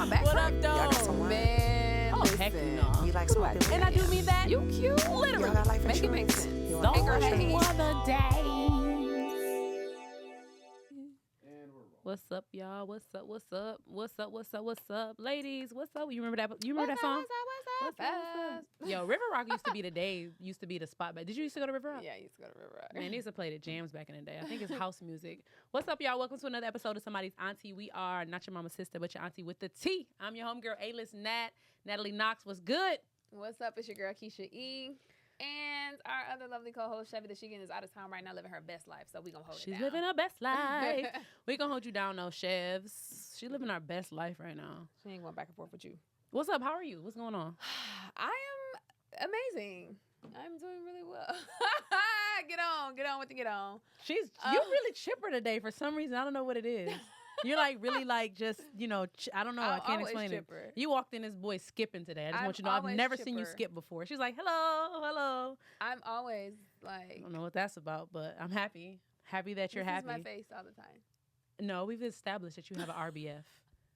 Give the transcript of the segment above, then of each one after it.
my back. What up, Y'all got though? some wine? Man, Oh, heck no. You like smoking? And I do mean that. You cute. Literally. Y'all got life Make it insurance? make sense. You want Those life insurance? were the days. What's up, y'all? What's up? What's up? What's up? What's up? What's up, ladies? What's up? You remember that? You remember that song? What's up? Yo, River Rock used to be the spot back. Did you used to go to River Rock? Yeah, I used to go to River Rock. Man, they used to play the jams back in the day. I think it's house music. What's up, y'all? Welcome to another episode of Somebody's Auntie. We are not your mama's sister, but your auntie with the T. I'm your homegirl, A-list Natalie Knox. What's good? What's up? It's your girl, Keysha E. And our other lovely co-host, Chevy the Shegan, is out of town right now living her best life, so we going to hold it She's down. living her best life. We gonna hold you down, though, Chevs. She living her best life right now. She ain't going back and forth with you. What's up? How are you? What's going on? I am amazing. I'm doing really well. Get on with the get on. You really chipper today for some reason. I don't know what it is. You're like really like just, I don't know. I can't explain chipper. it. You walked in this boy skipping today. I just want you to know I've always never seen you chipper. skip before. She's like, hello. I'm always I like, don't know what that's about, but I'm happy. Happy that you're this happy. is my face all the time. No, we've established that you have an RBF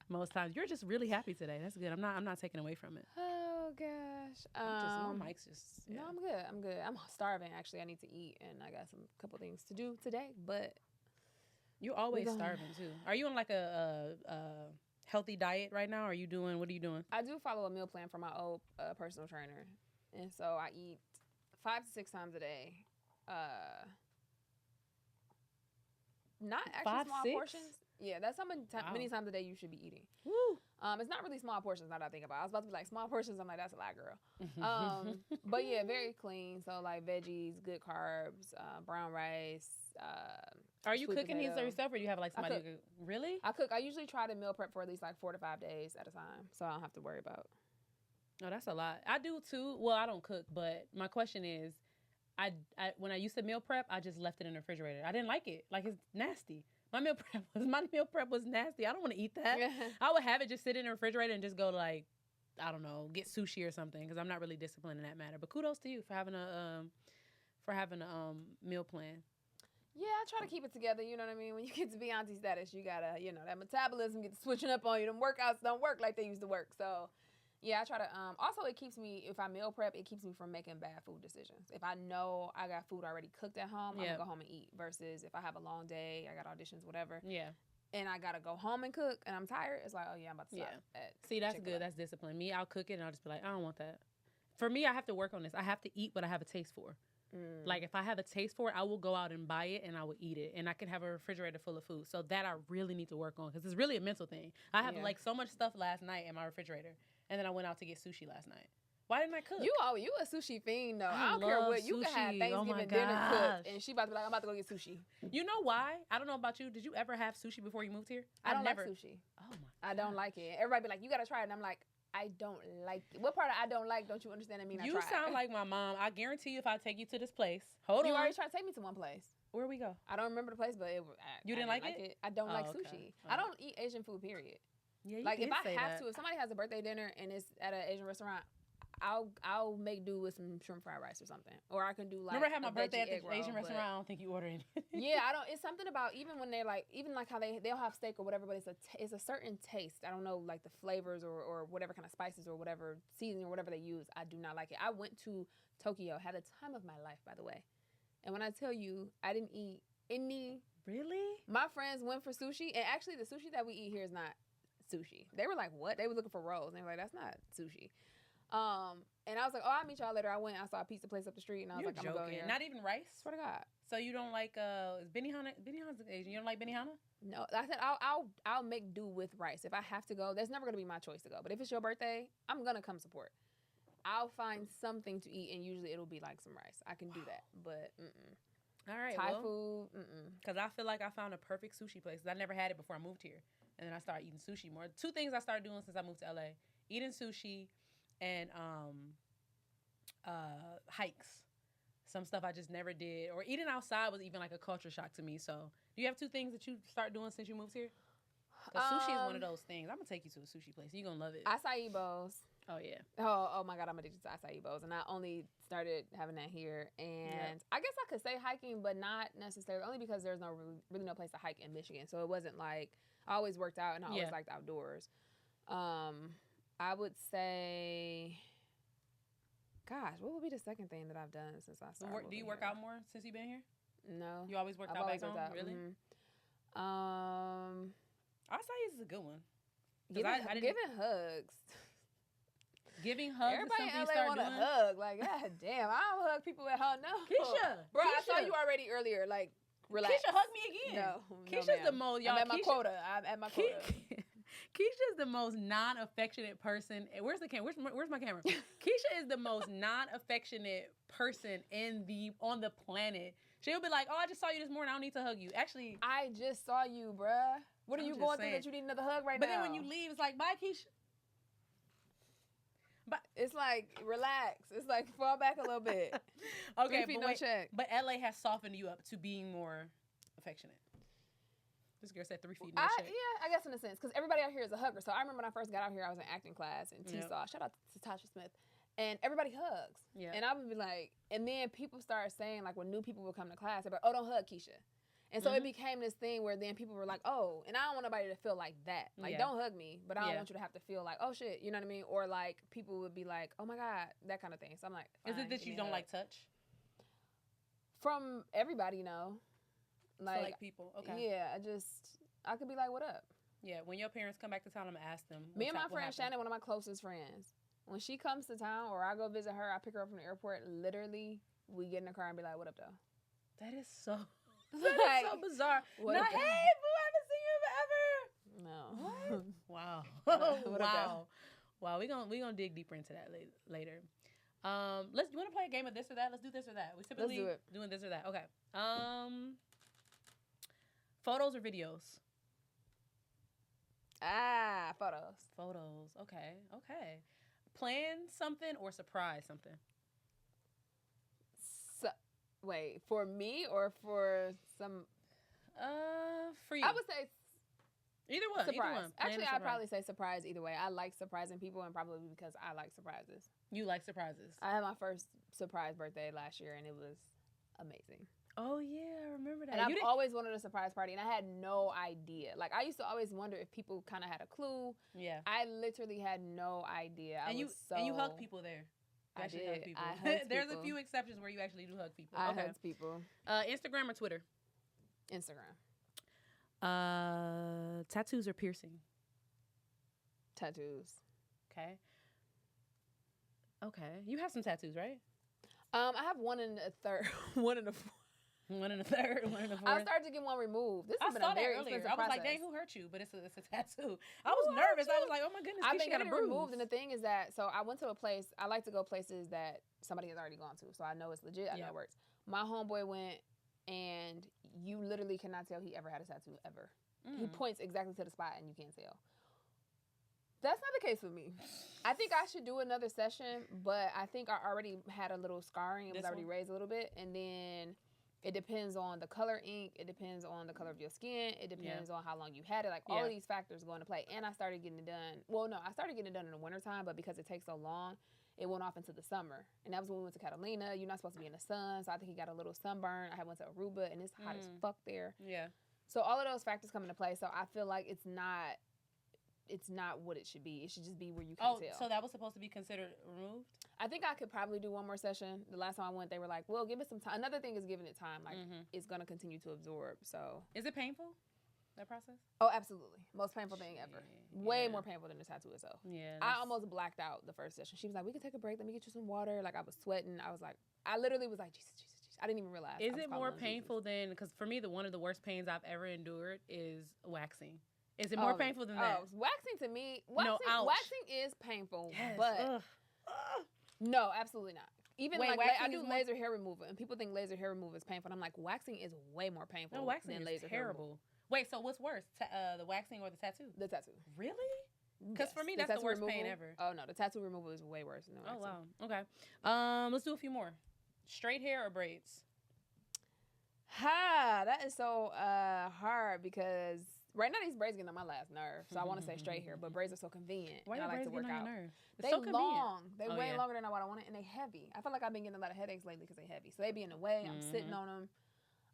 most times. You're just really happy today. That's good. I'm not taking away from it. Oh gosh. My mic's just No, I'm good. I'm starving actually. I need to eat and I got some couple things to do today, but You're always starving too. Are you on like a healthy diet right now? What are you doing? I do follow a meal plan from my old personal trainer. And so I eat 5 to 6 times a day. Not actually 5, small 6? portions. Yeah, that's how many times a day you should be eating. Woo. It's not really small portions now that I think about it. I was about to be like, small portions. I'm like, that's a lot, girl. But yeah, very clean. So like veggies, good carbs, brown rice. Are you sweet cooking these potato. yourself or do you have like somebody cook. who Really? I cook. I usually try to meal prep for at least like 4 to 5 days at a time. So I don't have to worry about. Oh, that's a lot. I do too. Well, I don't cook, but my question is, I when I used to meal prep, I just left it in the refrigerator. I didn't like it. Like it's nasty. My meal prep was nasty. I don't want to eat that. I would have it just sit in the refrigerator and just go to like, I don't know, get sushi or something because I'm not really disciplined in that matter. But kudos to you for having a meal plan. Yeah, I try to keep it together. You know what I mean? When you get to be auntie status, you gotta, that metabolism get to switching up on you. Them workouts don't work like they used to work. So, yeah, I try to. Also, it keeps me. If I meal prep, it keeps me from making bad food decisions. If I know I got food already cooked at home, I'm gonna go home and eat. Versus if I have a long day, I got auditions, whatever. Yeah. And I gotta go home and cook, and I'm tired. It's like, oh yeah, I'm about to stop. See, that's good. That's discipline. Me, I'll cook it, and I'll just be like, I don't want that. For me, I have to work on this. I have to eat what I have a taste for. Like if I have a taste for it, I will go out and buy it and I will eat it. And I can have a refrigerator full of food. So that I really need to work on because it's really a mental thing. I have like so much stuff last night in my refrigerator. And then I went out to get sushi last night. Why didn't I cook? You a sushi fiend though. I don't care love what. You can have sushi. Thanksgiving dinner cooked and she about to be like, I'm about to go get sushi. You know why? I don't know about you. Did you ever have sushi before you moved here? I don't like sushi. Oh my I don't like it. Everybody be like, you gotta try it. And I'm like, I don't like it. What part of I don't like, don't you understand? I mean, I You try sound it. like my mom. I guarantee you if I take you to this place. Hold You on. already tried to take me to one place. Where we go? I don't remember the place, but I didn't like it? I don't like okay. sushi. I don't eat Asian food, period. Yeah, you Like did if I say have that. to, if somebody has a birthday dinner and it's at an Asian restaurant, I'll make do with some shrimp fried rice or something. Or I can do like Remember I had my a birthday at veggie egg the roll, Asian but- restaurant? I don't think you ordered anything. Yeah, I don't. It's something about even when they're like, even like how they'll have steak or whatever, but it's a certain taste. I don't know, like the flavors or whatever kind of spices or whatever seasoning or whatever they use. I do not like it. I went to Tokyo, had the time of my life, by the way. And when I tell you, I didn't eat any. Really? My friends went for sushi, and actually, the sushi that we eat here is not sushi. They were like, "What?" They were looking for rolls, and they were like, "That's not sushi." And I was like, "Oh, I'll meet y'all later." I went, I saw a pizza place up the street, and I was You're like, "I'm gonna go joking. here." Not even rice? Swear to God. So you don't like is Benihana? Benihana's Asian. You don't like Benihana? No, I said I'll make do with rice if I have to go. That's never gonna be my choice to go. But if it's your birthday, I'm gonna come support. I'll find something to eat, and usually it'll be like some rice. I can do that, but All right. Thai food, Because I feel like I found a perfect sushi place. 'Cause I never had it before I moved here, and then I started eating sushi more. 2 things I started doing since I moved to LA: eating sushi and hikes. Some stuff I just never did, or eating outside was even like a culture shock to me. So, do you have 2 things that you start doing since you moved here? Because sushi is one of those things. I'm gonna take you to a sushi place. You're gonna love it. acai bowls. Oh yeah. Oh my God, I'm addicted to acai bowls, and I only started having that here. And I guess I could say hiking, but not necessarily, only because there's really no place to hike in Michigan. So it wasn't like I always worked out and I always liked outdoors. I would say, gosh, what would be the second thing that I've done since I started? Do you work out more since you've been here? No. You always worked I've out always back worked home? out. Really? Mm-hmm. Acai is a good one. Giving hugs. Giving hugs Everybody is something in you LA start want doing? to hug. Like, god damn, I don't hug people at home. No. Keysha. Bro, I Keysha. saw you already earlier. Like, relax. Keysha, hug me again. No. Keisha's the most, y'all. I'm at my quota. I'm at my quota. Keisha's the most non-affectionate person. Where's the camera? Where's my camera? Keysha is the most non-affectionate person on the planet. She'll be like, "Oh, I just saw you this morning. I don't need to hug you." Actually, I just saw you, bruh. What are you going through that you need another hug right now? But then when you leave, it's like, "Bye, Keysha." But it's like, relax. It's like, fall back a little bit. Okay, 3 feet, no check. But LA has softened you up to being more affectionate. This girl said 3 feet, no check. Yeah, I guess in a sense, because everybody out here is a hugger. So I remember when I first got out here, I was in acting class in T-Saw. Shout out to Tasha Smith. And everybody hugs. Yeah. And I would be like, and then people started saying, like, when new people would come to class, they'd be like, oh, don't hug Keysha. And so it became this thing where then people were like, oh, and I don't want nobody to feel like that. Like, don't hug me, but I don't want you to have to feel like, oh, shit, you know what I mean? Or, like, people would be like, oh, my God, that kind of thing. So I'm like, is it that you don't like touch? From everybody, no. Like people, okay. Yeah, I could be like, what up? Yeah, when your parents come back to town, I'm going to ask them. Me and my friend Shannon, one of my closest friends, when she comes to town or I go visit her, I pick her up from the airport, literally, we get in the car and be like, what up, though? That is so... That is so bizarre. Not, hey, boo, I haven't seen you forever. No. What? Wow. Wow. Wow. We're gonna dig deeper into that later. You want to play a game of this or that? Let's do this or that. We typically doing this or that. Okay. Photos or videos? Photos. Photos. Okay. Plan something or surprise something? Wait, for me or for some? For you. I would say either one. Surprise. Either one. Actually, I'd probably say surprise either way. I like surprising people, and probably because I like surprises. You like surprises. I had my first surprise birthday last year, and it was amazing. Oh yeah, I remember that. And I've always wanted a surprise party, and I had no idea. Like, I used to always wonder if people kind of had a clue. Yeah. I literally had no idea. And you hug people there. I did. Hug people. I hugged There's people. a few exceptions where you actually do hug people. I hugged people. Instagram or Twitter? Instagram. Tattoos or piercing? Tattoos. Okay. You have some tattoos, right? I have one in a third, one in a fourth. One in a third, one in a fourth. I started to get one removed. This has been a very expensive I was process. like, dang, who hurt you? But it's a tattoo. I was nervous. I was like, oh my goodness, I've been getting bruise. removed, and the thing is that, so I went to a place, I like to go places that somebody has already gone to, so I know it's legit, I know it works. My homeboy went, and you literally cannot tell he ever had a tattoo, ever. He points exactly to the spot, and you can't tell. That's not the case with me. I think I should do another session, but I think I already had a little scarring. It was already raised a little bit, and then it depends on the color ink. It depends on the color of your skin. It depends on how long you had it. Like, all of these factors go into play. And I started getting it done. Well, no, I started getting it done in the wintertime, but because it takes so long, it went off into the summer. And that was when we went to Catalina. You're not supposed to be in the sun, so I think he got a little sunburn. I went to Aruba, and it's hot as fuck there. Yeah. So all of those factors come into play. So I feel like it's not what it should be. It should just be where you can tell. So that was supposed to be considered removed? I think I could probably do one more session. The last time I went, they were like, well, give it some time. Another thing is giving it time. Like, it's going to continue to absorb. So, is it painful, that process? Oh, absolutely. Most painful thing ever. Way more painful than the tattoo itself. Yeah. I almost blacked out the first session. She was like, we can take a break. Let me get you some water. Like, I was sweating. I was like, I literally was like, Jesus. I didn't even realize. Is it more painful than, because for me, one of the worst pains I've ever endured is waxing. Is it more painful than that? Waxing to me, waxing is painful, yes. but no, absolutely not. Even like I do laser hair removal, and people think laser hair removal is painful. And I'm like, waxing is way more painful. No, waxing than is laser terrible. Wait, so what's worse, the waxing or the tattoo? The tattoo. Really? Because for me, that's the worst pain ever. Oh no, the tattoo removal is way worse than the waxing. Oh wow. Okay. Let's do a few more. Straight hair or braids? That is so hard because right now these braids getting on my last nerve. So I want to say straight hair, but braids are so convenient. Why I like to work out. They so long. They way longer than what I wanted, and they heavy. I feel like I've been getting a lot of headaches lately because they heavy. So they be in the way. I'm sitting on them.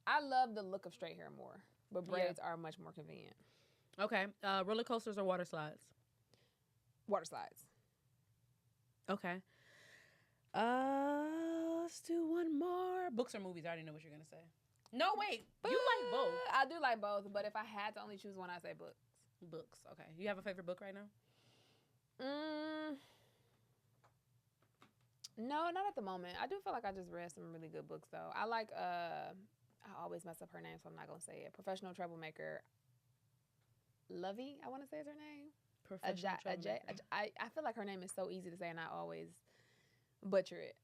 I love the look of straight hair more, but braids are much more convenient. Okay. Roller coasters or water slides? Water slides. Okay. Let's do one more. Books or movies? I already know what you're gonna say. No, wait. You like both. I do like both, but if I had to only choose one, I'd say books. Books. Okay. You have a favorite book right now? No, not at the moment. I do feel like I just read some really good books though. I like I always mess up her name, so I'm not gonna say it. Professional Troublemaker. Lovey, I want to say is her name. Professional Troublemaker. I feel like her name is so easy to say, and I always butcher it.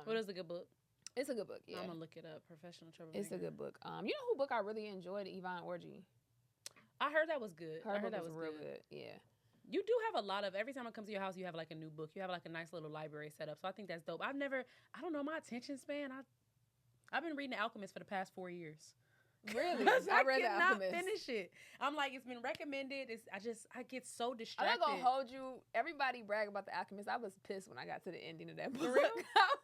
What is a good book? It's a good book. Yeah, I'm gonna look it up. Professional Troublemaker. It's a good book. You know who book I really enjoyed? Yvonne Orji. I heard that was good. Her book was real good. Yeah. You do have a lot of, every time I come to your house, you have like a new book. You have like a nice little library set up. So I think that's dope. I don't know, my attention span. I've been reading The Alchemist for the past 4 years. Really? I read The Alchemist. Finish it. I'm like, it's been recommended. I get so distracted. I'm not gonna hold you. Everybody brag about The Alchemist. I was pissed when I got to the ending of that book. For real?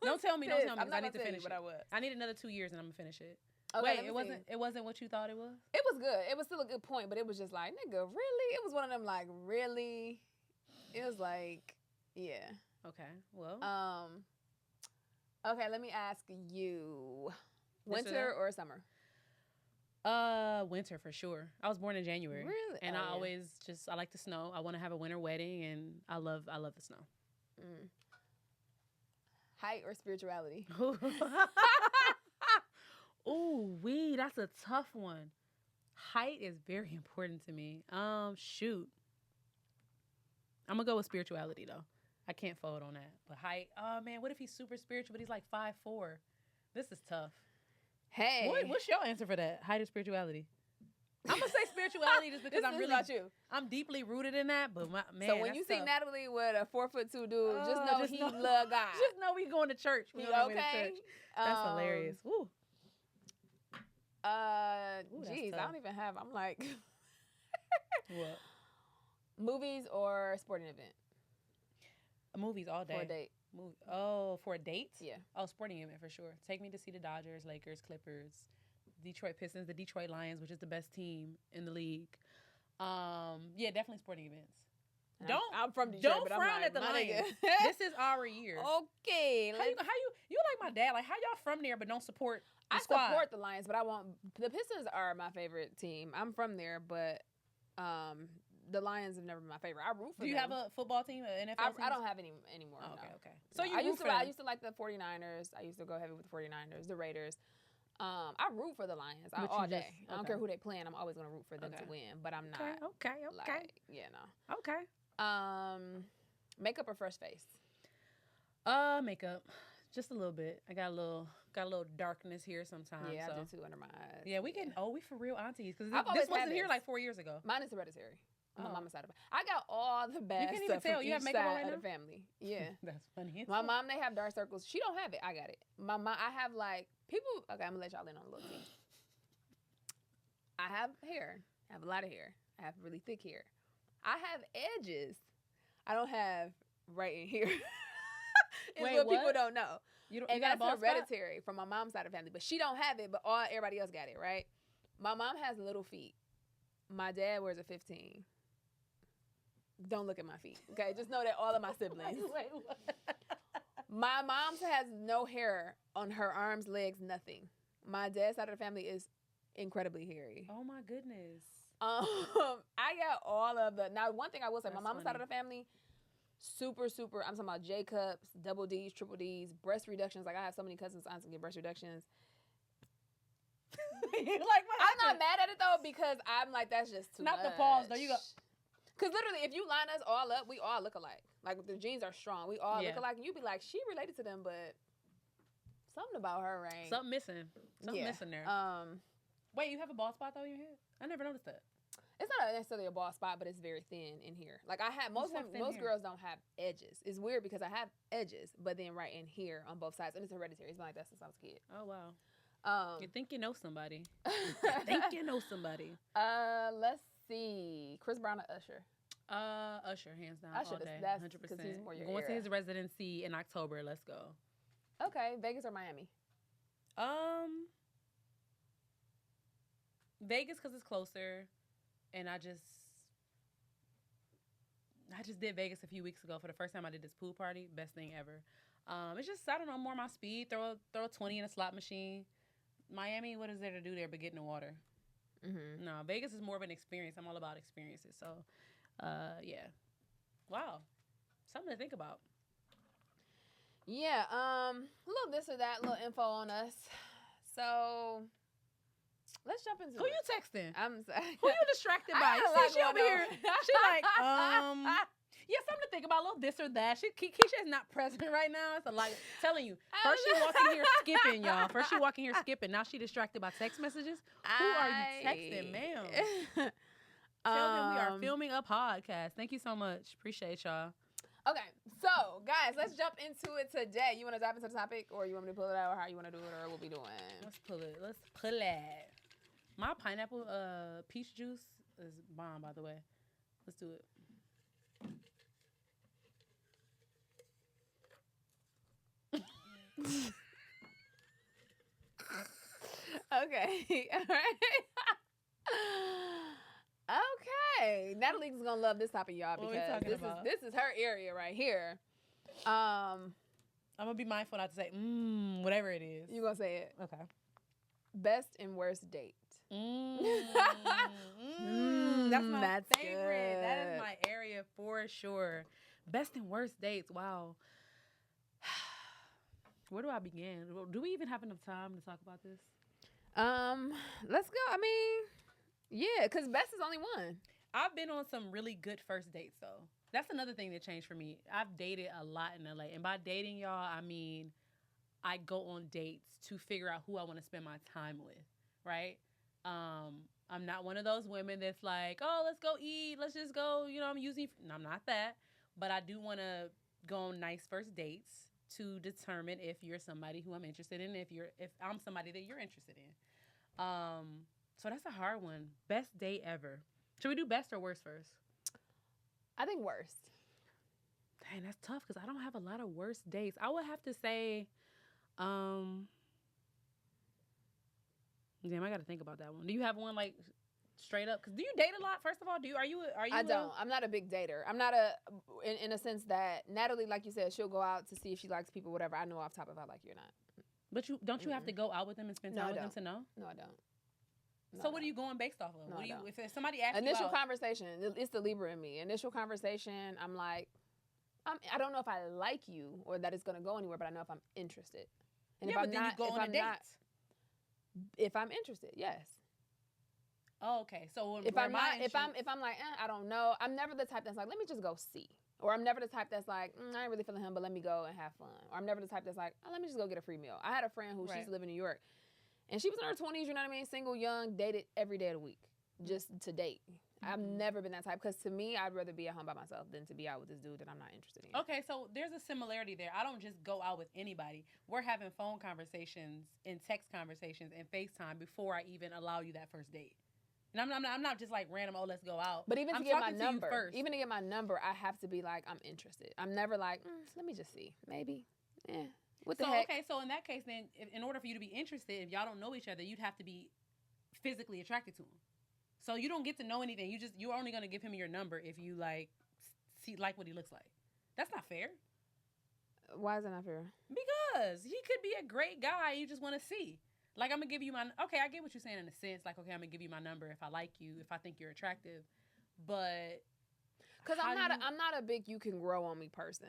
Don't tell me. I'm Because not I need to gonna tell you finish what it. I was. I need another 2 years and I'm gonna finish it. Okay, Wait, it wasn't what you thought it was? It was good. It was still a good point, but it was just like, nigga, really? It was one of them like, really? It was like, yeah. Okay. Well. Okay, let me ask you. Winter or summer? Winter for sure. I was born in January. Really? And I like the snow. I want to have a winter wedding and I love the snow. Height or spirituality? Ooh, that's a tough one. Height is very important to me. Shoot. I'm gonna go with spirituality though. I can't fold on that. But height, oh man, what if he's super spiritual but he's like 5'4"? This is tough. Hey. What's your answer for that? Height or spirituality? I'm gonna say spirituality just because I'm deeply rooted in that. But so when you see Natalie with a 4'2" dude, just know he love God. Just know we going to church. We okay. To church. That's hilarious. Woo. Geez, I don't even have. I'm like, what? Movies or sporting event? Movies all day. For a date. Oh, for a date? Yeah. Oh, sporting event for sure. Take me to see the Dodgers, Lakers, Clippers, Detroit Pistons, the Detroit Lions, which is the best team in the league. Yeah, definitely sporting events. I'm from Detroit, don't but frown I'm like, at the Lions. This is our year. Okay. How you like my dad? Like, how y'all from there but don't support the squad? I support the Lions, but the Pistons are my favorite team. I'm from there, but the Lions have never been my favorite. I root for them. Do you have a football team, an NFL team? I don't have any anymore. Oh, no. Okay. So I used to like the 49ers. I used to go heavy with the 49ers, the Raiders. I root for the Lions all day. I don't care who they playing. I'm always going to root for them to win, but I'm not. Okay. Like, yeah, no. Okay. Makeup or fresh face? Makeup. Just a little bit. I got a little darkness here sometimes. Yeah, so. I do too under my eyes. Yeah, we for real aunties because this wasn't here like 4 years ago. Mine is hereditary. On my mama's side of it. I got all the bad stuff. You can't even tell. You have makeup right now? Of the family. Yeah. That's funny. My mom, they have dark circles. She don't have it. I got it. My mom, I have like people. Okay, I'm gonna let y'all in on a little thing. I have hair. I have a lot of hair. I have really thick hair. I have edges. I don't have right in here. It's what people don't know. And that's hereditary from my mom's side of the family. But she don't have it, but everybody else got it, right? My mom has little feet. My dad wears a 15. Don't look at my feet, okay? Just know that all of my siblings. Wait, what? My mom has no hair on her arms, legs, nothing. My dad's side of the family is incredibly hairy. Oh my goodness. I got all of the. Now, one thing I will say, That's my mom's side of the family, super. I'm talking about J cups, double D's, triple D's, breast reductions. Like I have so many cousins, aunts that get breast reductions. I'm not mad at it though because I'm like that's just too much. Not the pause though. You go. Because literally, if you line us all up, we all look alike. Like the genes are strong. We all look alike, and you be like, she related to them, but something about her ain't. Something missing. Something missing there. Wait, you have a bald spot though in your head? I never noticed that. It's not necessarily a bald spot, but it's very thin in here. Like I have most girls don't have edges. It's weird because I have edges, but then right in here on both sides, and it's hereditary. It's been like that since I was a kid. Oh wow. You think you know somebody? Let's see. Chris Brown or Usher? Usher, hands down. Usher, all day, that's 100%. because he's more your Going era. to his residency in October. Let's go. Okay, Vegas or Miami? Vegas because it's closer, and I I just did Vegas a few weeks ago for the first time. I did this pool party. Best thing ever. It's just, I don't know, more my speed. Throw a 20 in a slot machine. Miami, what is there to do there but get in the water? Mm-hmm. No, Vegas is more of an experience. I'm all about experiences. So, yeah. Wow. Something to think about. Yeah, a little this or that, little info on us. So, let's jump into Who it. you texting? I'm sorry. Who you distracted by? You see, she over here. She like, yeah, something to think about, a little this or that. Keysha is not present right now. It's a lot. Telling you. First she walking here skipping, y'all. First she walking here skipping. Now she distracted by text messages. Who are you texting, ma'am? Tell them we are filming a podcast. Thank you so much. Appreciate y'all. Okay, so guys, let's jump into it today. You want to dive into the topic, or you want me to pull it out, or how you want to do it, or what we doing? Let's pull it. My pineapple peach juice is bomb, by the way. Let's do it. Okay, all right. Okay, Natalie's gonna love this topic, y'all, because this is her area right here. I'm gonna be mindful not to say whatever it is. You gonna say it? Okay. Best and worst date. That's my favorite. Good. That is my area for sure. Best and worst dates. Wow. Where do I begin? Do we even have enough time to talk about this? Let's go. I mean, yeah, because best is only one. I've been on some really good first dates, though. That's another thing that changed for me. I've dated a lot in LA. And by dating, y'all, I mean I go on dates to figure out who I want to spend my time with, right? I'm not one of those women that's like, oh, let's go eat. Let's just go, I'm using... No, I'm not that. But I do want to go on nice first dates to determine if you're somebody who I'm interested in, if I'm somebody that you're interested in. So that's a hard one. Best date ever. Should we do best or worst first? I think worst. Dang, that's tough because I don't have a lot of worst dates. I would have to say, damn, I got to think about that one. Do you have one like straight up? Because do you date a lot? First of all, are you? I don't. I'm not a big dater. I'm not in a sense that Natalie, like you said, she'll go out to see if she likes people, whatever. I know off top if I like you or not. But don't you have to go out with them and spend time with them to know? No, I don't. So what are you going based off of? No, what do you? If somebody asks initial you out, conversation, it's the Libra in me. Initial conversation, I'm like, I don't know if I like you or that it's gonna go anywhere, but I know if I'm interested. And yeah, but then you go on a date. If I'm interested, yes. Oh, okay. So if I'm like, I don't know. I'm never the type that's like, let me just go see. Or I'm never the type that's like, I ain't really feeling him, but let me go and have fun. Or I'm never the type that's like, let me just go get a free meal. I had a friend who she used to live in New York. And she was in her 20s, you know what I mean? Single, young, dated every day of the week just to date. Mm-hmm. I've never been that type because to me, I'd rather be at home by myself than to be out with this dude that I'm not interested in. Okay, so there's a similarity there. I don't just go out with anybody. We're having phone conversations and text conversations and FaceTime before I even allow you that first date. And I'm not just like random, let's go out. But even to get my number, I have to be like, I'm interested. I'm never like, let me just see. Maybe. What the heck? Okay, so in that case, then, in order for you to be interested, if y'all don't know each other, you'd have to be physically attracted to him. So you don't get to know anything. You're only going to give him your number if you like what he looks like. That's not fair. Why is that not fair? Because he could be a great guy. You just want to see. Like, I'm going to give you okay, I get what you're saying in a sense. Like, okay, I'm going to give you my number if I like you, if I think you're attractive. But because I'm not a big you can grow on me person.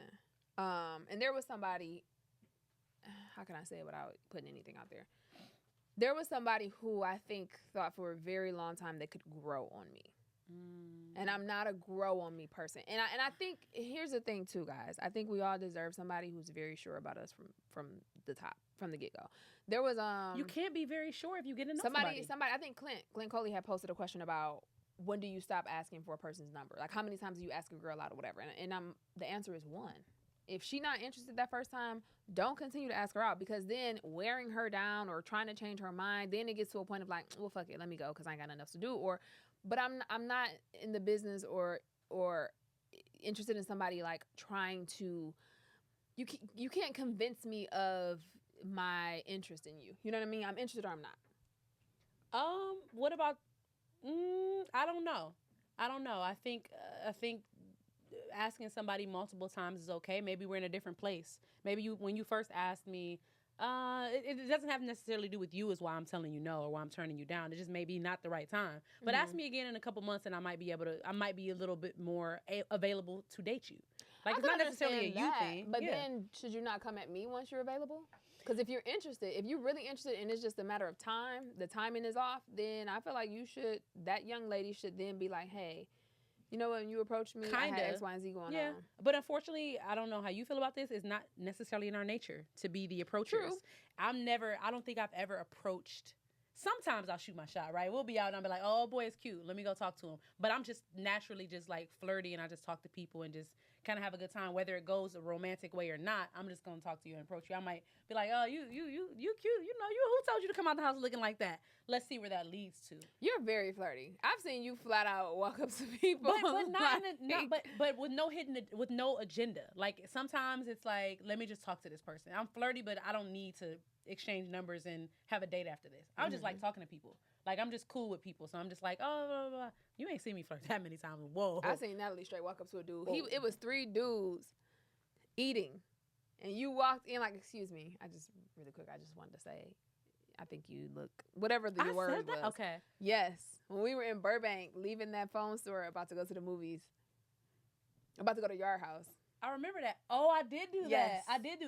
And there was somebody, how can I say it without putting anything out there? There was somebody who I think thought for a very long time they could grow on me. And I'm not a grow on me person. And I think here's the thing too, guys. I think we all deserve somebody who's very sure about us from the top, from the get-go. There was you can't be very sure if you get to know somebody. I think Clint Coley had posted a question about when do you stop asking for a person's number? Like how many times do you ask a girl out or whatever? And the answer is one. If she's not interested that first time, don't continue to ask her out because then wearing her down or trying to change her mind, then it gets to a point of like, well, fuck it, let me go because I ain't got nothing else to do. But I'm not in the business or interested in somebody like trying to. You can't convince me of my interest in you. You know what I mean? I'm interested or I'm not. What about? I don't know. I think asking somebody multiple times is okay. Maybe we're in a different place. Maybe when you first asked me, it doesn't have to necessarily do with you is why I'm telling you no or why I'm turning you down. It just may be not the right time. But ask me again in a couple months and I might be a little bit more available to date you. Like, it's not necessarily a you thing. But then should you not come at me once you're available? Because if you're really interested and it's just a matter of time, the timing is off, then I feel like that young lady should then be like, hey, you know, when you approached me, I had X, Y, and Z going on. But unfortunately, I don't know how you feel about this. It's not necessarily in our nature to be the approachers. True. I don't think I've ever approached. Sometimes I'll shoot my shot, right? We'll be out and I'll be like, oh, boy, it's cute. Let me go talk to him. But I'm just naturally just like flirty and I just talk to people and just kind of have a good time, whether it goes a romantic way or not. I'm just going to talk to you and approach you. I might be like, oh, you cute. You know, who told you to come out the house looking like that? Let's see where that leads to. You're very flirty. I've seen you flat out walk up to people. But with no agenda. Like, sometimes it's like, let me just talk to this person. I'm flirty, but I don't need to exchange numbers and have a date after this. I'm just like talking to people. Like, I'm just cool with people. So I'm just like, oh, blah, blah, blah. You ain't seen me flirt that many times. Whoa. I seen Natalie straight walk up to a dude. It was 3 dudes eating. And you walked in like, excuse me. I just wanted to say, I think you look, whatever the word was. Okay. Yes. When we were in Burbank, leaving that phone store, about to go to the movies, about to go to Yard House. I remember that. Oh, I did do that. I did do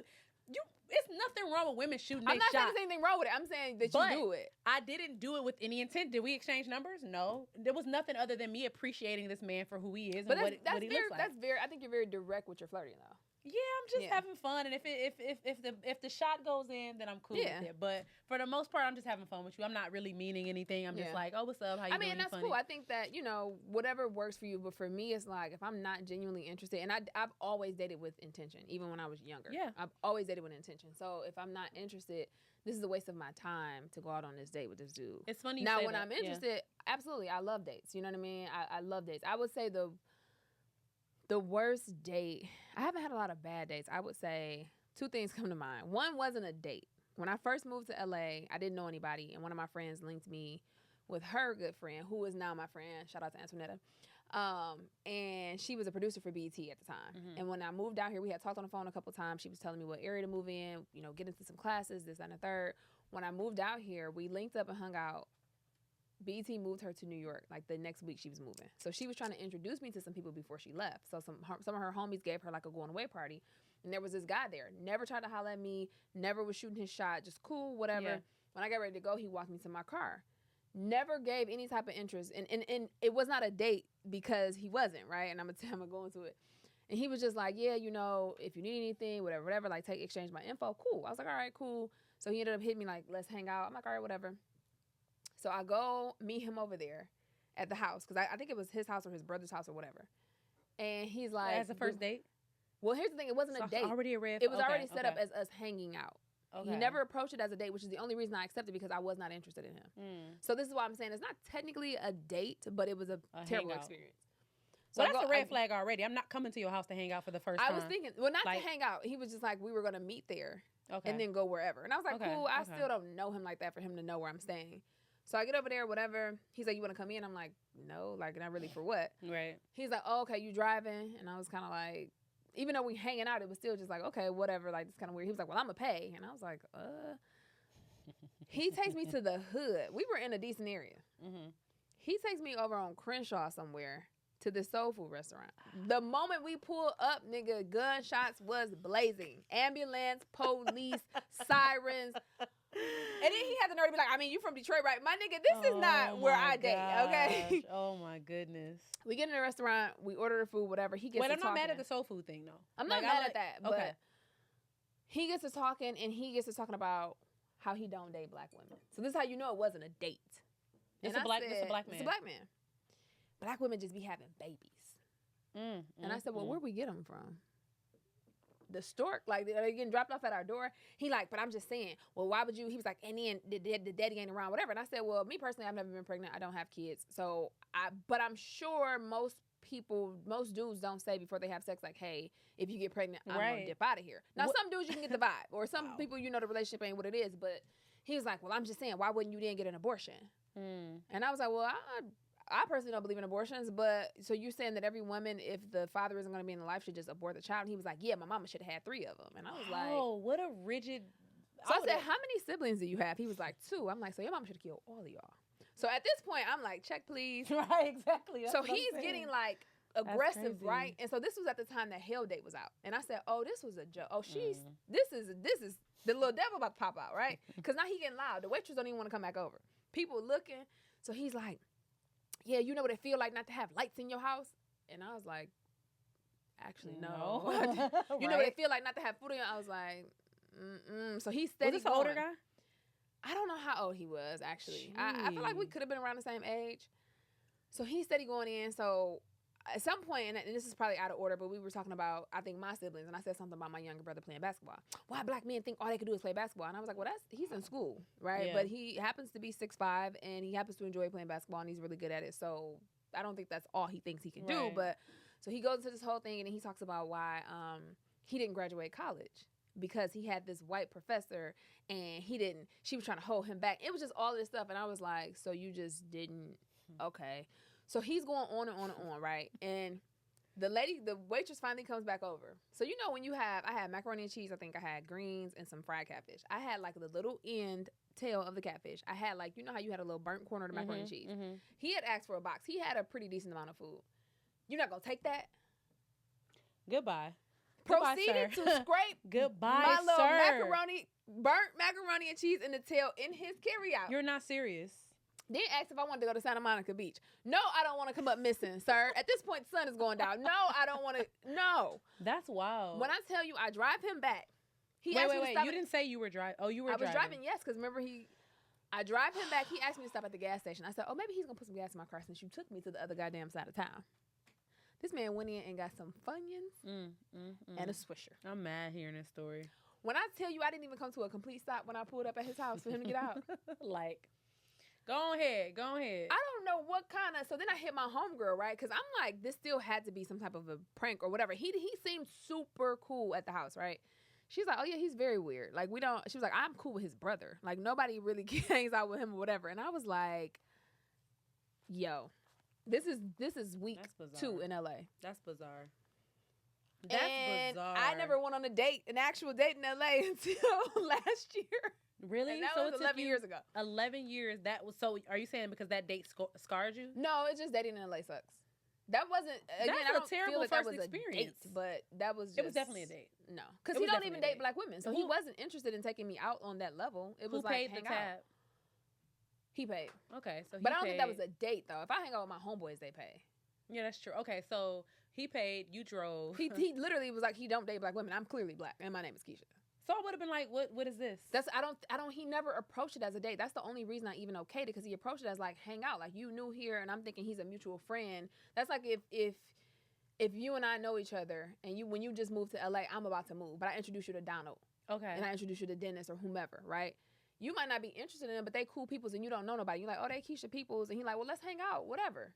It's nothing wrong with women shooting their shot. I'm not saying there's anything wrong with it. I'm saying that you do it. I didn't do it with any intent. Did we exchange numbers? No. There was nothing other than me appreciating this man for who he is and what he looks like. I think you're very direct with your flirting, though. Yeah, I'm just having fun, and if the shot goes in, then I'm cool with it. But for the most part, I'm just having fun with you. I'm not really meaning anything. I'm just like, oh, what's up? How you doing? And that's cool. I think that, you know, whatever works for you. But for me, it's like, if I'm not genuinely interested, and I've always dated with intention, even when I was younger. Yeah, I've always dated with intention. So if I'm not interested, this is a waste of my time to go out on this date with this dude. It's funny. Now, when I'm interested, absolutely, I love dates. You know what I mean? I love dates. I would say the worst date, I haven't had a lot of bad dates. I would say 2 things come to mind. One wasn't a date. When I first moved to LA, I didn't know anybody, and one of my friends linked me with her good friend, who is now my friend. Shout out to Antoinetta. And she was a producer for BET at the time. Mm-hmm. And when I moved out here, we had talked on the phone a couple times. She was telling me what area to move in, you know, get into some classes, this, that, and the third. When I moved out here, we linked up and hung out. BET moved her to New York, like the next week she was moving. So she was trying to introduce me to some people before she left. So some of her homies gave her like a going away party. And there was this guy there. Never tried to holler at me. Never was shooting his shot. Just cool, whatever. Yeah. When I got ready to go, he walked me to my car. Never gave any type of interest. And it was not a date because he wasn't, right? And I'm going to go into it. And he was just like, yeah, you know, if you need anything, whatever, like exchange my info. Cool. I was like, all right, cool. So he ended up hitting me like, let's hang out. I'm like, all right, whatever. So I go meet him over there at the house because I think it was his house or his brother's house or whatever. And he's like, as a first date? Well, here's the thing. It wasn't a date. Already a red. It was already set up as us hanging out. Okay. He never approached it as a date, which is the only reason I accepted because I was not interested in him. So this is why I'm saying it's not technically a date, but it was a terrible experience. So that's a red flag already. I'm not coming to your house to hang out for the first time. I was thinking, well, not to hang out. He was just like, we were going to meet there and then go wherever. And I was like, cool. I still don't know him like that for him to know where I'm staying. So I get over there, whatever. He's like, you want to come in? I'm like, no, like, not really for what? Right. He's like, oh, okay, you driving? And I was kind of like, even though we hanging out, it was still just like, okay, whatever. Like, it's kind of weird. He was like, well, I'm going to pay. And I was like, He takes me to the hood. We were in a decent area. Mm-hmm. He takes me over on Crenshaw somewhere to the soul food restaurant. The moment we pull up, nigga, gunshots was blazing. Ambulance, police, sirens. And then he had the nerve to be like, I mean, you from Detroit, right? My nigga, this is not where I date, okay? Oh, my goodness. We get in the restaurant. We order the food, whatever. He gets to talking. I'm not mad at the soul food thing, though. I'm not mad at that, but he gets to talking, and he gets to talking about how he don't date black women. So this is how you know it wasn't a date. It's a black man. It's a black man. Black women just be having babies. And I said, well, where we get them from? The stork, like, they're getting dropped off at our door. He like, but I'm just saying, well, why would you? He was like, and then the daddy ain't around, whatever. And I said, well, me personally, I've never been pregnant. I don't have kids. But I'm sure most dudes don't say before they have sex, like, hey, if you get pregnant, I'm going to dip out of here. Now, some dudes, you can get the vibe. Or some people, you know, the relationship ain't what it is. But he was like, well, I'm just saying, why wouldn't you then get an abortion? And I was like, well, I personally don't believe in abortions, but so you're saying that every woman, if the father isn't going to be in the life, should just abort the child? And he was like, yeah, my mama should have had 3 of them. And I was like, oh, what a rigid. So I said, how many siblings do you have? He was like, 2. I'm like, so your mama should have killed all of y'all. So at this point, I'm like, check, please. Right, exactly. That's so what I'm he's saying. getting like aggressive, crazy. right? And so this was at the time that Hell Date was out. And I said, oh, this was a joke. Oh, this is the little devil about to pop out, right? Because now he getting loud. The waitress don't even want to come back over. People looking. So he's like, yeah, you know what it feel like not to have lights in your house? And I was like, actually, no. You know what it feel like not to have food in your house? I was like, So he's steady. Was this an older guy? I don't know how old he was, actually. I feel like we could have been around the same age. So he's steady going in. So at some point, and this is probably out of order, but we were talking about, I think, my siblings, and I said something about my younger brother playing basketball. Why black men think all they can do is play basketball? And I was like, well, he's in school, right? Yeah. But he happens to be 6'5", and he happens to enjoy playing basketball, and he's really good at it. So I don't think that's all he thinks he can do. But so he goes into this whole thing, and then he talks about why he didn't graduate college. Because he had this white professor and she was trying to hold him back. It was just all of this stuff. And I was like, so you just didn't, okay. So he's going on and on and on, right? And the waitress finally comes back over. So you know when I had macaroni and cheese, I think I had greens and some fried catfish. I had like the little tail of the catfish. I had like, you know how you had a little burnt corner of the macaroni and cheese? Mm-hmm. He had asked for a box. He had a pretty decent amount of food. You're not going to take that? Goodbye. Proceeded to scrape my little burnt macaroni and cheese in the tail in his carryout. You're not serious. Then asked if I wanted to go to Santa Monica Beach. No, I don't want to come up missing, sir. At this point, the sun is going down. No, I don't want to. No. That's wild. When I tell you, I drive him back. Wait. You didn't say you were driving. Oh, you were driving. I was driving, yes, because remember I drive him back. He asked me to stop at the gas station. I said, oh, maybe he's going to put some gas in my car since you took me to the other goddamn side of town. This man went in and got some Funyuns and a Swisher. I'm mad hearing this story. When I tell you I didn't even come to a complete stop when I pulled up at his house for him to get out. Like, go ahead. I don't know what kind of... So then I hit my homegirl, right? Because I'm like, this still had to be some type of a prank or whatever. He seemed super cool at the house, right? She's like, oh, yeah, he's very weird. Like, we don't... She was like, I'm cool with his brother. Like, nobody really hangs out with him or whatever. And I was like, yo... This is week 2 in LA. That's bizarre. I never went on an actual date in LA until last year. Really? And that was 11 years ago. 11 years. That was so. Are you saying because that date scarred you? No, it's just dating in LA sucks. That wasn't. Again, That's I don't a terrible feel like first that was experience. A date, but that was. Just, it was definitely a date. No, because he don't even date black women, so he wasn't interested in taking me out on that level. It was Who like paid hang the tab? out. He paid. Okay, so but I don't think that was a date though. If I hang out with my homeboys, they pay. Yeah, that's true. Okay, so he paid, you drove. He literally was like, he don't date black women. I'm clearly black, and my name is Keysha. So I would have been like, what is this? He never approached it as a date. That's the only reason I even okayed it, because he approached it as like hang out, like you new here, and I'm thinking he's a mutual friend. That's like if you and I know each other, and when you just moved to LA, I'm about to move, but I introduce you to Donald. Okay. And I introduce you to Dennis or whomever, right? You might not be interested in them, but they cool peoples and you don't know nobody. You're like, oh, they Keysha peoples. And he's like, well, let's hang out, whatever.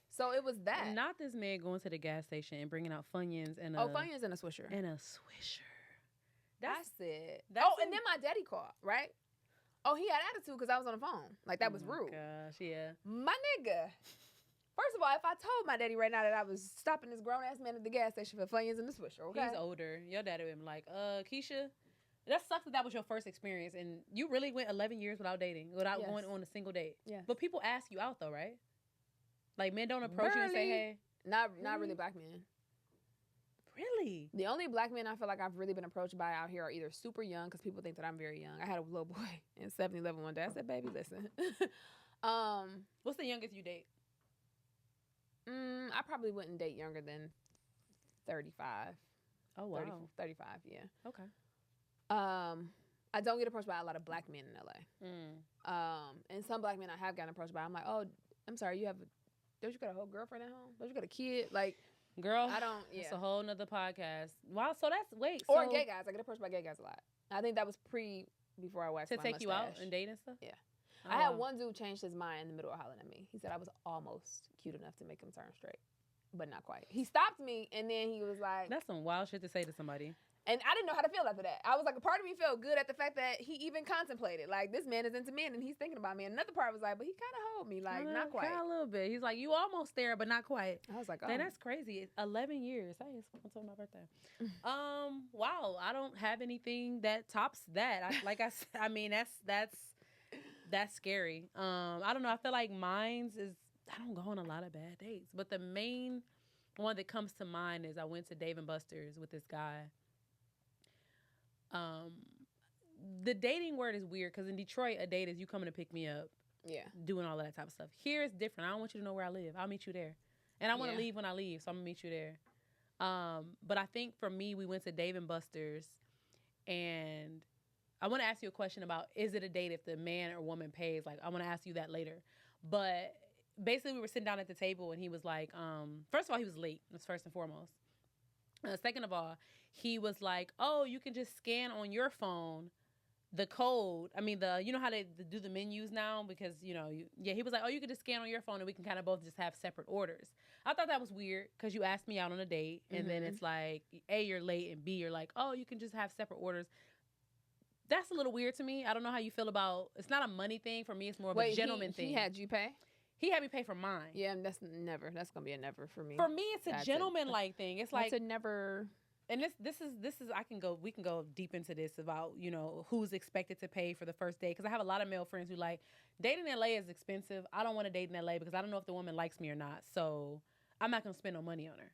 So it was that. Not this man going to the gas station and bringing out Funyuns and Funyuns and a Swisher. And a Swisher. That's it. And then my daddy called, right? Oh, he had attitude because I was on the phone. Like, that was rude. Gosh, yeah. My nigga. First of all, if I told my daddy right now that I was stopping this grown-ass man at the gas station for Funyuns and the Swisher, okay? He's older. Your daddy would be like, Keysha... That sucks that was your first experience, and you really went 11 years without dating, without going on a single date. Yeah. But people ask you out, though, right? Like, men don't approach you and say, hey. Not really black men. Really? The only black men I feel like I've really been approached by out here are either super young, because people think that I'm very young. I had a little boy in 7-Eleven one day. I said, baby, listen. What's the youngest you date? I probably wouldn't date younger than 35. Oh, wow. 35, yeah. Okay. I don't get approached by a lot of black men in LA. And some black men I have gotten approached by, I'm like, oh, I'm sorry, don't you got a whole girlfriend at home? Don't you got a kid? Like, girl, I don't, yeah. It's a whole nother podcast. Wow, so that's, Or gay guys. I get approached by gay guys a lot. I think that was before I waxed my mustache. To take you out and date and stuff? Yeah. I had one dude change his mind in the middle of hollering at me. He said I was almost cute enough to make him turn straight. but not quite. He stopped me, and then he was like, That's some wild shit to say to somebody. and I didn't know how to feel after that. I was like, a part of me felt good at the fact that he even contemplated, like, this man is into men and he's thinking about me. And another part was like, but he kind of hold me, like, not quite. A little bit. He's like, you almost there, but not quite. I was like, oh. Man, that's crazy. It's 11 years. Hey, it's on my birthday. Wow. I don't have anything that tops that. I mean, that's scary. I don't know. I feel like mine's is, I don't go on a lot of bad dates, but the main one that comes to mind is I went to Dave & Buster's with this guy. The dating word is weird because in Detroit, a date is you coming to pick me up, doing all of that type of stuff. Here it's different. I don't want you to know where I live. I'll meet you there, and I want to leave when I leave, so I'm gonna meet you there. But I think for me, we went to Dave & Buster's, and I want to ask you a question about, is it a date if the man or woman pays? Like, I want to ask you that later. But basically, we were sitting down at the table, and he was like, first of all, he was late. That's first and foremost. Second of all, he was like, oh, you can just scan on your phone the code. I mean, you know how they do the menus now? Because, he was like, oh, you can just scan on your phone and we can kind of both just have separate orders. I thought that was weird because you asked me out on a date and then it's like, A, you're late, and B, you're like, oh, you can just have separate orders. That's a little weird to me. I don't know how you feel about, it's not a money thing. For me, it's more of a gentleman thing. He had you pay? He had me pay for mine. Yeah, that's going to be a never for me. For me, it's a gentleman-like thing. It's like... It's a never... And this is we can go deep into this about, who's expected to pay for the first date. Because I have a lot of male friends who like, dating in LA is expensive. I don't want to date in LA because I don't know if the woman likes me or not. So I'm not going to spend no money on her.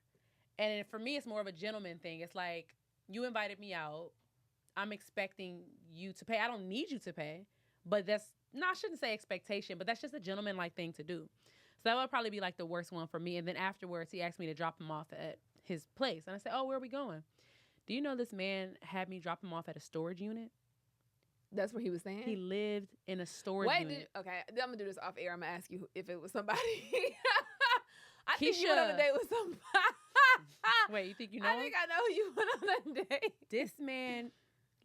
And for me, it's more of a gentleman thing. It's like, you invited me out. I'm expecting you to pay. I don't need you to pay. But I shouldn't say expectation, but that's just a gentleman-like thing to do. So that would probably be like the worst one for me. And then afterwards, he asked me to drop him off at his place. And I said, oh, where are we going? Do you know this man had me drop him off at a storage unit? That's what he was saying? He lived in a storage unit. Okay, I'm going to do this off air. I'm going to ask you if it was somebody. I think you went on a date with somebody. Wait, you think you know I think I know you went on a date. This man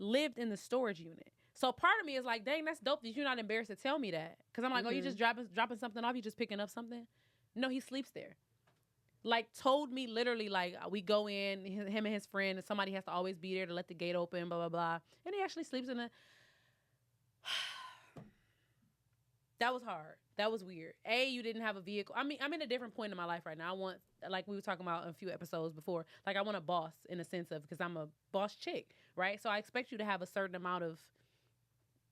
lived in the storage unit. So part of me is like, dang, that's dope that you're not embarrassed to tell me that. Because I'm like, oh, you just dropping something off? You just picking up something? No, he sleeps there. Like, told me literally, like, we go in, him and his friend, and somebody has to always be there to let the gate open, blah, blah, blah. And he actually sleeps in That was hard. That was weird. A, you didn't have a vehicle. I mean, I'm in a different point in my life right now. I want, like we were talking about a few episodes before, like, I want a boss in a sense of, because I'm a boss chick, right? So I expect you to have a certain amount of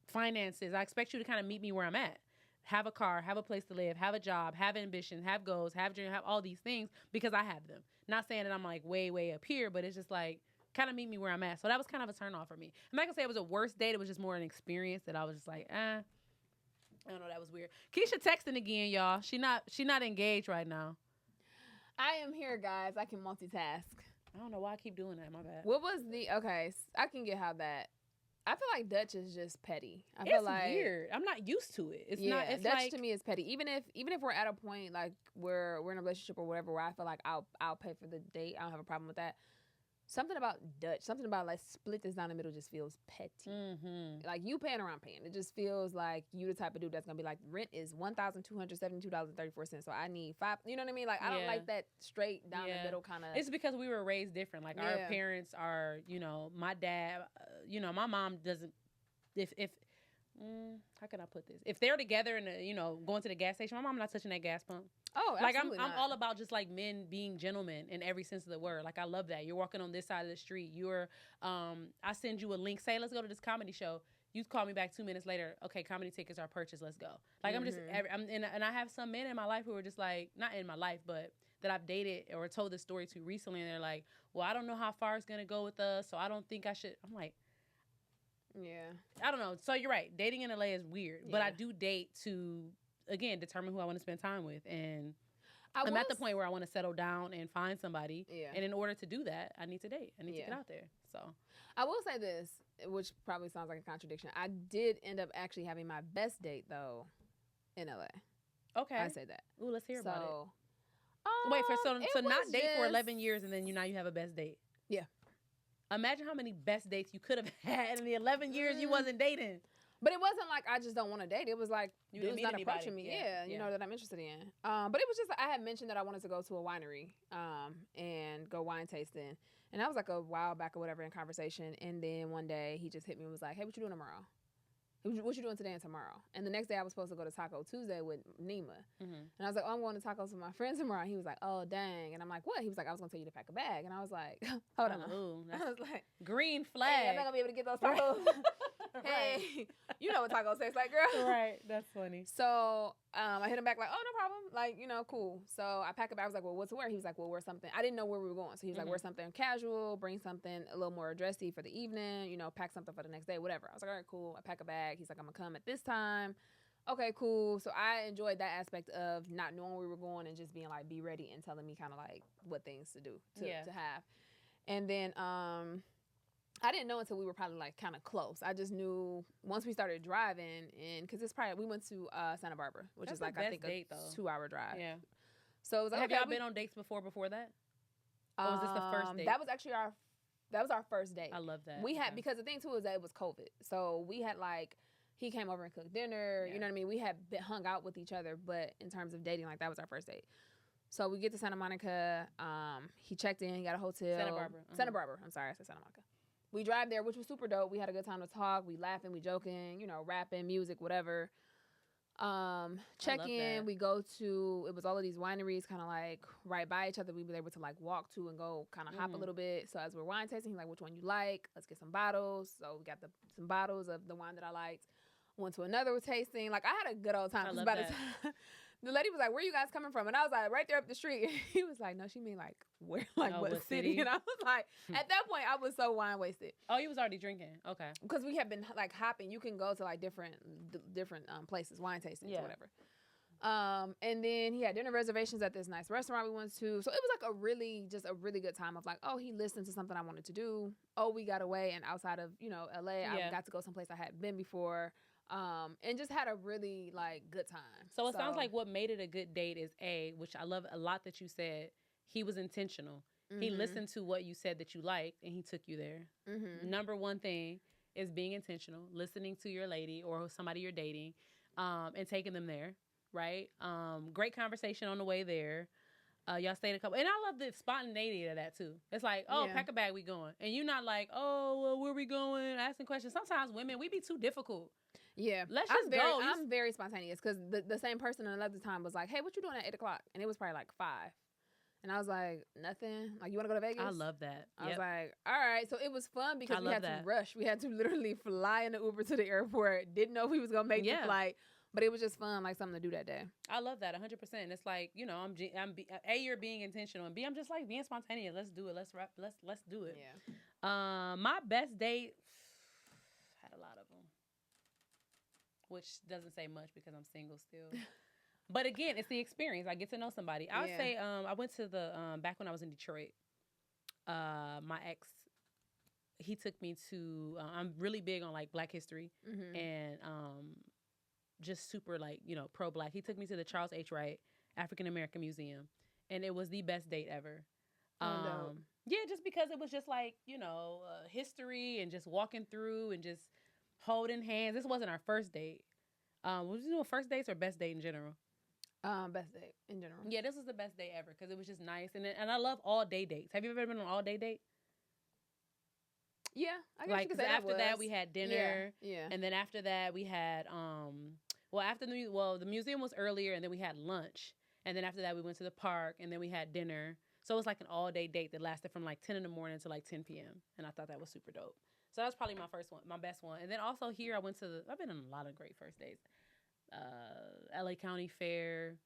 finances. I expect you to kind of meet me where I'm at. Have a car, have a place to live, have a job, have ambition, have goals, have dreams, have all these things because I have them. Not saying that I'm like way, way up here, but it's just like kind of meet me where I'm at. So that was kind of a turn off for me. I'm not gonna say it was a worst date. It was just more an experience that I was just like, I don't know. That was weird. Keysha texting again, y'all. She not engaged right now. I am here, guys. I can multitask. I don't know why I keep doing that. My bad. What was okay? I can get how that. I feel like Dutch is just petty. It's weird. I'm not used to it. It's not. It's Dutch like, to me is petty. Even if we're at a point like where we're in a relationship or whatever, where I feel like I'll pay for the date. I don't have a problem with that. Something about Dutch, something about like split this down the middle just feels petty. Mm-hmm. Like you paying or I'm paying. It just feels like you the type of dude that's gonna be like, rent is $1,272.34. So I need $5. You know what I mean? Like I don't like that straight down the middle kind of. It's because we were raised different. Like our parents are, my dad, my mom doesn't. If how can I put this? If they're together and going to the gas station, my mom not touching that gas pump. Oh, absolutely like I'm all about just like men being gentlemen in every sense of the word. Like I love that. You're walking on this side of the street. I send you a link. Say, let's go to this comedy show. You call me back 2 minutes later. Okay, comedy tickets are purchased. Let's go. Like I'm just, and I have some men in my life who are just like, not in my life, but that I've dated or told this story to recently. And they're like, well, I don't know how far it's gonna go with us, so I don't think I should. I'm like, yeah, I don't know. So you're right. Dating in LA is weird, but I do date to, again, determine who I want to spend time with. And I'm at the point where I want to settle down and find somebody. Yeah. And in order to do that, I need to date. I need to get out there. So I will say this, which probably sounds like a contradiction. I did end up actually having my best date, though, in LA. Okay. I say that. Ooh, let's hear about it. Wait, so not date for 11 years and then now you have a best date? Yeah. Imagine how many best dates you could have had in the 11 years you wasn't dating. But it wasn't like I just don't want to date. It was like You dude's didn't meet not anybody. approaching me. Yeah, You yeah. know, that I'm interested in. But it was just I had mentioned that I wanted to go to a winery and go wine tasting. And that was like a while back or whatever in conversation. And then one day he just hit me and was like, hey, what you doing tomorrow? What you doing today and tomorrow? And the next day I was supposed to go to Taco Tuesday with Nima. Mm-hmm. And I was like, oh, I'm going to tacos with my friends tomorrow. He was like, oh, dang. And I'm like, what? He was like, I was going to tell you to pack a bag. And I was like, hold on. Ooh, I was like, green hey, flag. I'm not going to be able to get those tacos. Hey, you know what tacos taste like, girl. Right. That's funny. So I hit him back like, oh, no problem. Like, you know, cool. So I pack a bag. I was like, well, what to wear? He was like, well, wear something. I didn't know where we were going. So he was like, wear something casual, bring something a little more dressy for the evening, you know, pack something for the next day, whatever. I was like, all right, cool. I pack a bag. He's like, I'm going to come at this time. Okay, cool. So I enjoyed that aspect of not knowing where we were going and just being like, be ready and telling me kind of like what things to do to have. And then I didn't know until we were probably like kind of close. I just knew once we started driving, and because it's probably we went to Santa Barbara, which That's is like the I best think date, a though. 2-hour drive. Yeah. So it was like, Have okay, y'all been on dates before that? Or was this the first date? That was actually our first date. I love that. We had because the thing too is that it was COVID, so we had like he came over and cooked dinner. Yeah. You know what I mean? We had hung out with each other, but in terms of dating, like that was our first date. So we get to Santa Monica. He checked in. He got a hotel. Santa Barbara. Santa Barbara. I'm sorry, I said Santa Monica. We drive there, which was super dope. We had a good time to talk. We laughing, we joking, you know, rapping, music, whatever. Check in. That. We go to, it was all of these wineries kind of like right by each other. We were able to like walk to and go kind of hop a little bit. So as we're wine tasting, he's like, which one you like? Let's get some bottles. So we got some bottles of the wine that I liked. Went to another tasting. Like I had a good old time. I love by that. the time, the lady was like, where you guys coming from? And I was like, right there up the street. He was like, no, she mean like where? Like what city? And I was like, at that point, I was so wine wasted. Oh, you was already drinking. Okay. Because we have been like hopping. You can go to like different places, wine tastings or whatever. And then he had dinner reservations at this nice restaurant we went to. So it was like a really good time of like, oh, he listened to something I wanted to do. Oh, we got away and outside of, you know, LA, I got to go someplace I hadn't been before. And just had a really like good time. So it sounds like what made it a good date is which I love a lot that you said, he was intentional. Mm-hmm. He listened to what you said that you liked and he took you there. Mm-hmm. Number one thing is being intentional, listening to your lady or somebody you're dating, and taking them there, right? Great conversation on the way there. Y'all stayed a couple, and I love the spontaneity of that too. It's like, pack a bag, we going, and you're not like, well, where we going? Asking questions. Sometimes women, we be too difficult. Yeah, let's just go. I'm very spontaneous because the same person another time was like, hey, what you doing at 8:00? And it was probably like 5. And I was like, nothing. Like, you want to go to Vegas? I love that. I was like, all right. So it was fun because we had to rush. We had to literally fly in the Uber to the airport. Didn't know if we was going to make the flight. But it was just fun, like something to do that day. I love that 100%. It's like, you know, you're being intentional, and B, I'm just like being spontaneous. Let's do it. Let's rap. Let's do it. Yeah. My best date, had a lot of them, which doesn't say much because I'm single still. But again, it's the experience. I get to know somebody. I would say I went to the back when I was in Detroit. My ex, he took me to. I'm really big on like Black history and just super like, you know, pro-Black. He took me to the Charles H. Wright African American Museum, and it was the best date ever. No. Yeah, just because it was just like, you know, history and just walking through and just holding hands. This wasn't our first date. Was you doing first dates or best date in general? Best date in general. Yeah, this was the best day ever because it was just nice, and I love all day dates. Have you ever been on an all day date? Yeah, I guess like you could say after that we had dinner. Yeah. And then after that we had the museum was earlier, and then we had lunch, and then after that we went to the park, and then we had dinner. So it was like an all day date that lasted from like 10 in the morning to like 10 p.m. And I thought that was super dope. So that's probably my first one, my best one. And then also here I've been on a lot of great first dates. LA County Fair.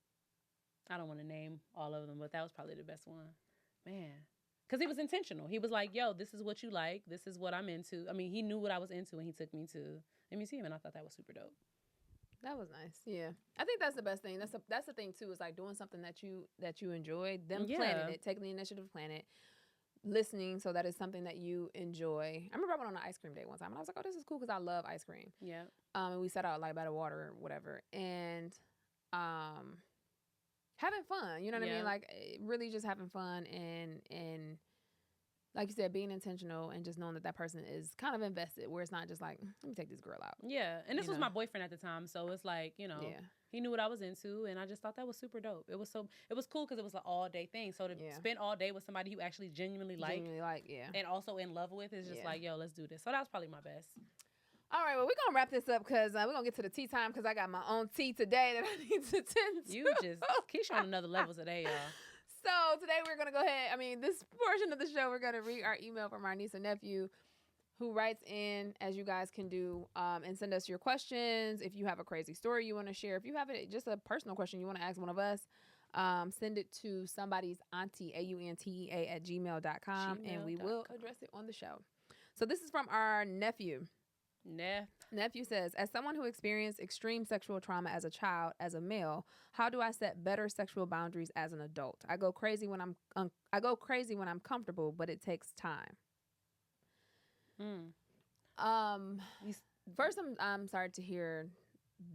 I don't want to name all of them, but that was probably the best one. Man. Because he was intentional. He was like, yo, this is what you like. This is what I'm into. I mean, he knew what I was into, and he took me to the museum, and I thought that was super dope. That was nice. Yeah. I think that's the best thing. That's the thing, too, is like doing something that you enjoy, them planning it, taking the initiative to plan it, listening so that it's something that you enjoy. I remember I went on an ice cream date one time, and I was like, oh, this is cool because I love ice cream. Yeah. And we sat out like by the water or whatever. And having fun, you know what I mean? Like really just having fun and like you said, being intentional and just knowing that that person is kind of invested, where it's not just like, let me take this girl out. Yeah, and this was my boyfriend at the time, so it's like, he knew what I was into, and I just thought that was super dope. It was cool because it was an all day thing. So to spend all day with somebody you actually genuinely like, and also in love with is just like, yo, let's do this. So that was probably my best. All right, well, we're going to wrap this up because we're going to get to the tea time because I got my own tea today that I need to tend to. You just, Keysha on another level today, y'all. So today we're going to go ahead. This portion of the show, we're going to read our email from our niece and nephew who writes in, as you guys can do, and send us your questions. If you have a crazy story you want to share, if you have just a personal question you want to ask one of us, send it to somebody's auntie, AUNTEA @gmail.com, and we will address it on the show. So this is from our nephew. Nephew says, as someone who experienced extreme sexual trauma as a child, as a male, how do I set better sexual boundaries as an adult? I go crazy when I'm comfortable, but it takes time. First, I'm sorry to hear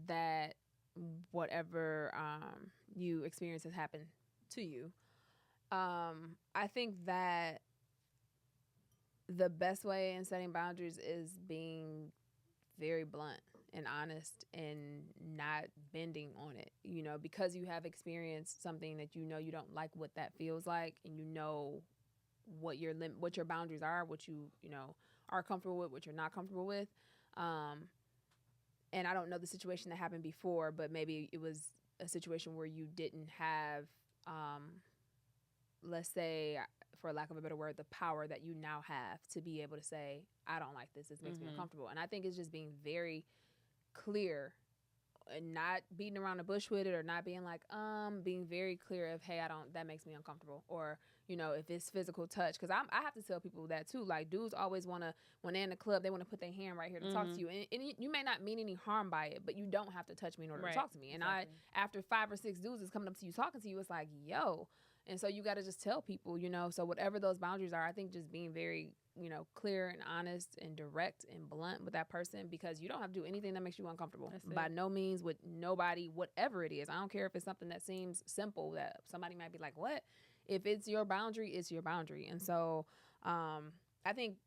that whatever you experience has happened to you. I think that the best way in setting boundaries is being very blunt and honest and not bending on it, because you have experienced something that you don't like what that feels like, and what your boundaries are, what you are comfortable with, what you're not comfortable with. And I don't know the situation that happened before, but maybe it was a situation where you didn't have, let's say, for lack of a better word, the power that you now have to be able to say, I don't like this. This makes me uncomfortable. And I think it's just being very clear and not beating around the bush with it, or not being like, being very clear of, hey, that makes me uncomfortable. Or, if it's physical touch, because I have to tell people that too. Like, dudes always want to, when they're in the club, they want to put their hand right here to talk to you. And you may not mean any harm by it, but you don't have to touch me in order to talk to me. And after 5 or 6 dudes is coming up to you, talking to you, it's like, yo. And so you got to just tell people, so whatever those boundaries are, I think just being very, clear and honest and direct and blunt with that person, because you don't have to do anything that makes you uncomfortable. By no means with nobody, whatever it is. I don't care if it's something that seems simple that somebody might be like, what? If it's your boundary, it's your boundary. And so I think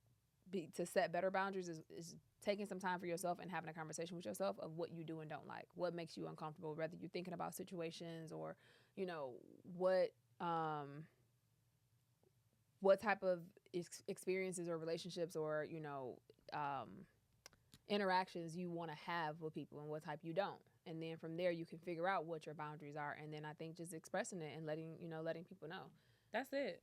to set better boundaries is taking some time for yourself and having a conversation with yourself of what you do and don't like, what makes you uncomfortable, whether you're thinking about situations or, what type of experiences or relationships or, interactions you want to have with people and what type you don't. And then from there, you can figure out what your boundaries are. And then I think just expressing it and letting people know. That's it.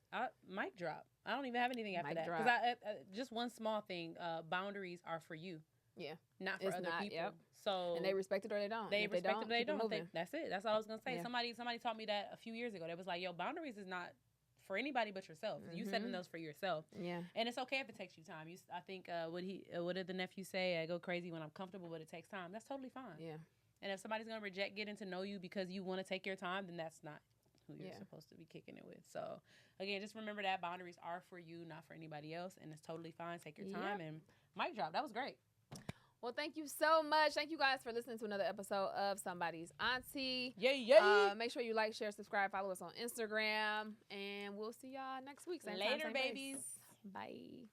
Mic drop. I don't even have anything after that. Because just one small thing, boundaries are for you. Yeah. Not for other people. Yep. So, and they respect it or they don't. They respect it or they don't. That's it. That's all I was going to say. Yeah. Somebody taught me that a few years ago. They was like, yo, boundaries is not for anybody but yourself. You setting those for yourself. Yeah. And it's okay if it takes you time. I think, what did the nephew say? I go crazy when I'm comfortable, but it takes time. That's totally fine. Yeah. And if somebody's going to reject getting to know you because you want to take your time, then that's not who you're supposed to be kicking it with. So, again, just remember that boundaries are for you, not for anybody else. And it's totally fine. Take your time. And mic drop. That was great. Well, thank you so much. Thank you guys for listening to another episode of Somebody's Auntie. Yeah. Make sure you like, share, subscribe, follow us on Instagram. And we'll see y'all next week. Later, babies. Bye.